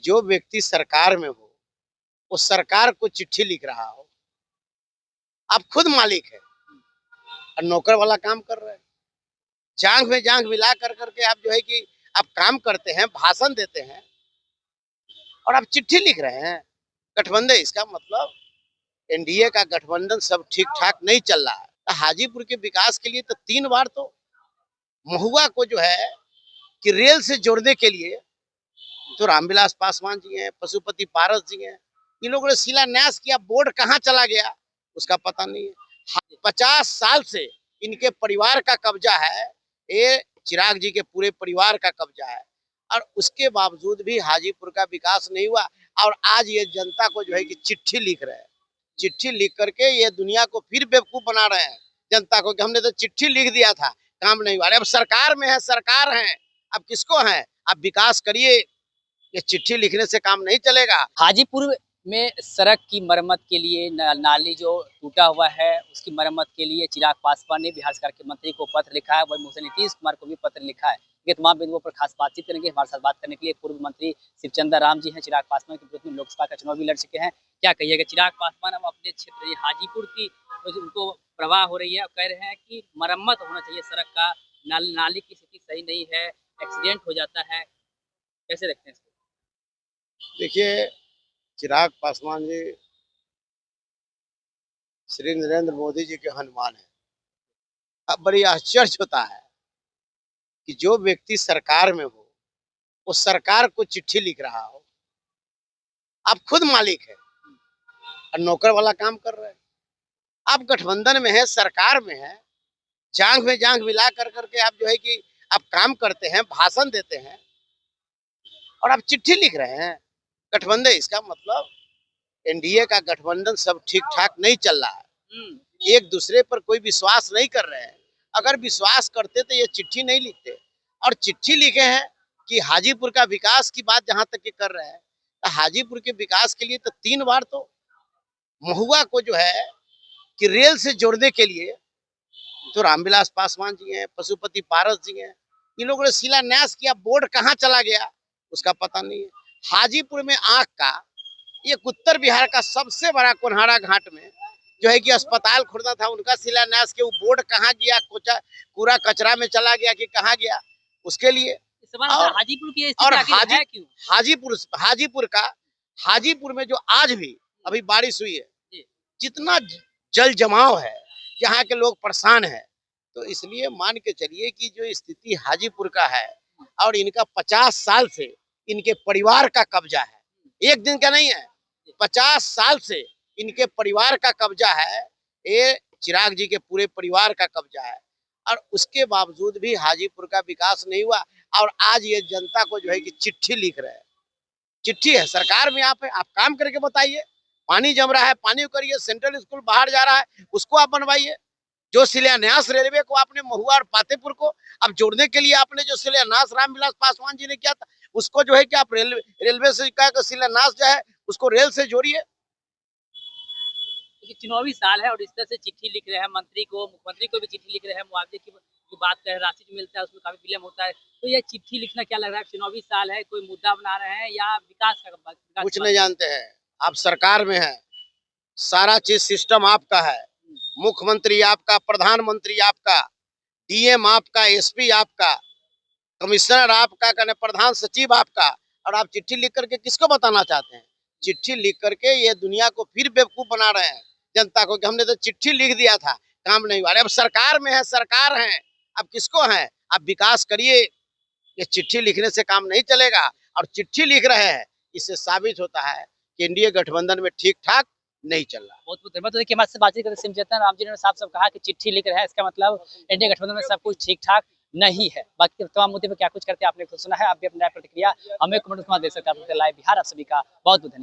जो व्यक्ति सरकार में हो, वो सरकार को चिट्ठी लिख रहा हो। आप खुद मालिक है और नौकर वाला काम कर रहे हैं। जांघ में जांघ मिला कर करके आप जो है कि आप काम करते हैं, भाषण देते हैं और आप चिट्ठी लिख रहे हैं। गठबंधन, इसका मतलब एनडीए का गठबंधन सब ठीक ठाक नहीं चल रहा है। तो हाजीपुर के विकास के लिए तो 3 बार तो महुआ को जो है कि रेल से जोड़ने के लिए तो रामविलास पासवान जी हैं, पशुपति पारस जी हैं, इन लोगों ने शिलान्यास किया। बोर्ड कहाँ चला गया उसका पता नहीं है। 50 साल से इनके परिवार का कब्जा है, ये चिराग जी के पूरे परिवार का कब्जा है और उसके बावजूद भी हाजीपुर का विकास नहीं हुआ। और आज ये जनता को जो है कि चिट्ठी लिख रहे हैं। चिट्ठी लिख करके ये दुनिया को फिर बेवकूफ बना रहे हैं जनता को कि हमने तो चिट्ठी लिख दिया था, काम नहीं हुआ। अरे अब सरकार में है, सरकार है, अब किसको है? अब विकास करिए, ये चिट्ठी लिखने से काम नहीं चलेगा। हाजीपुर में सड़क की मरम्मत के लिए नाली जो टूटा हुआ है उसकी मरम्मत के लिए चिराग पासवान ने बिहार सरकार के मंत्री को पत्र लिखा है। वही मुख्यमंत्री नीतीश कुमार को भी पत्र लिखा है। ये तमाम बिंदुओं पर खास बातचीत करेंगे। हमारे साथ बात करने के लिए पूर्व मंत्री शिवचंद्र राम जी हैं। चिराग पासवान के विरुद्ध में लोकसभा का चुनाव भी लड़ चुके हैं। क्या कहिएगा, चिराग पासवान अब अपने क्षेत्र हाजीपुर की उनको प्रवाह हो रही है और कह रहे हैं कि मरम्मत होना चाहिए सड़क का, नाली की स्थिति सही नहीं है, एक्सीडेंट हो जाता है, कैसे देखते हैं इसको? देखिए, चिराग पासवान जी श्री नरेंद्र मोदी जी के हनुमान है। अब बड़ी आश्चर्य होता है कि जो व्यक्ति सरकार में हो, वो सरकार को चिट्ठी लिख रहा हो। आप खुद मालिक है और नौकर वाला काम कर रहे हैं। आप गठबंधन में है, सरकार में है, जांघ में जांघ मिला कर करके आप जो है कि आप काम करते हैं, भाषण देते हैं और आप चिट्ठी लिख रहे हैं। गठबंधन, इसका मतलब एनडीए का गठबंधन सब ठीक ठाक नहीं चल रहा है। एक दूसरे पर कोई विश्वास नहीं कर रहे हैं। अगर विश्वास करते तो ये चिट्ठी नहीं लिखते। और चिट्ठी लिखे हैं कि हाजीपुर का विकास की बात जहां तक के कर रहे हैं, तो हाजीपुर के विकास के लिए तो 3 बार तो महुआ को जो है कि रेल से जोड़ने के लिए तो रामविलास पासवान जी हैं, पशुपति पारस जी हैं, इन लोगों ने शिलान्यास किया। बोर्ड कहाँ चला गया उसका पता नहीं है। हाजीपुर में आंख का एक उत्तर बिहार का सबसे बड़ा कोन्हारा घाट में जो है कि अस्पताल खुलना था, उनका शिलान्यास के वो बोर्ड कहाँ गया, कूड़ा कचरा में चला गया कि कहाँ गया उसके लिए। और हाजीपुर की और हाजीपुर में जो आज भी अभी बारिश हुई है, जितना जल जमाव है, यहाँ के लोग परेशान है। तो इसलिए मान के चलिए कि जो स्थिति हाजीपुर का है और इनका 50 साल से इनके परिवार का कब्जा है, एक दिन का नहीं है, 50 साल से इनके परिवार का कब्जा है, ये चिराग जी के पूरे परिवार का कब्जा है और उसके बावजूद भी हाजीपुर का विकास नहीं हुआ। और आज ये जनता को जो है कि चिट्ठी लिख रहे हैं। चिट्ठी है, सरकार में आप है, आप काम करके बताइए। पानी जम रहा है, पानी करिए। सेंट्रल स्कूल बाहर जा रहा है, उसको आप बनवाइए। जो शिलान्यास रेलवे को आपने महुआ और पातेपुर को अब जोड़ने के लिए आपने जो शिलान्यास रामविलास पासवान जी ने किया था, उसको जो है कि आप रेलवे से का शिलान्यास जो है उसको रेल से जोड़िए। चुनावी साल है और इस तरह से चिट्ठी लिख रहे हैं मंत्री को, मुख्यमंत्री को भी चिट्ठी लिख रहे हैं। मुआवजे की जो बात कर राशि जो मिलता है उसमें काफी विलम्ब होता है। तो ये चिट्ठी लिखना क्या लग रहा है, चुनावी साल है, कोई मुद्दा बना रहे हैं या विकास का? कुछ नहीं जानते हैं। आप सरकार में है, सारा चीज सिस्टम आपका है। मुख्यमंत्री आपका, प्रधानमंत्री आपका, डीएम आपका, एसपी आपका, कमिश्नर आपका, प्रधान सचिव आपका, और आप चिट्ठी लिख करके किसको बताना चाहते हैं? चिट्ठी लिख करके ये दुनिया को फिर बेवकूफ बना रहे हैं जनता को कि हमने तो चिट्ठी लिख दिया था, काम नहीं हुआ। अरे अब सरकार में है, सरकार है, अब किसको है? आप विकास करिए, ये चिट्ठी लिखने से काम नहीं चलेगा। और चिट्ठी लिख रहे हैं, इससे साबित होता है कि एनडीए गठबंधन में ठीक ठाक नहीं चल रहा। बहुत बहुत धन्यवाद। तो देखिए, हमारे से बातचीत करते शिवचंद्र राम जी ने साफ साफ कहा कि चिट्ठी लिख रहे हैं, इसका मतलब एनडीए गठबंधन में सब कुछ ठीक ठाक नहीं है। बाकी तमाम मुद्दे पर क्या कुछ करते हैं आपने खुद सुना है। आप भी अपनी राय प्रतिक्रिया हमें कमेंट में दे सकते हैं। लाइव बिहार आप सभी का बहुत बहुत धन्यवाद।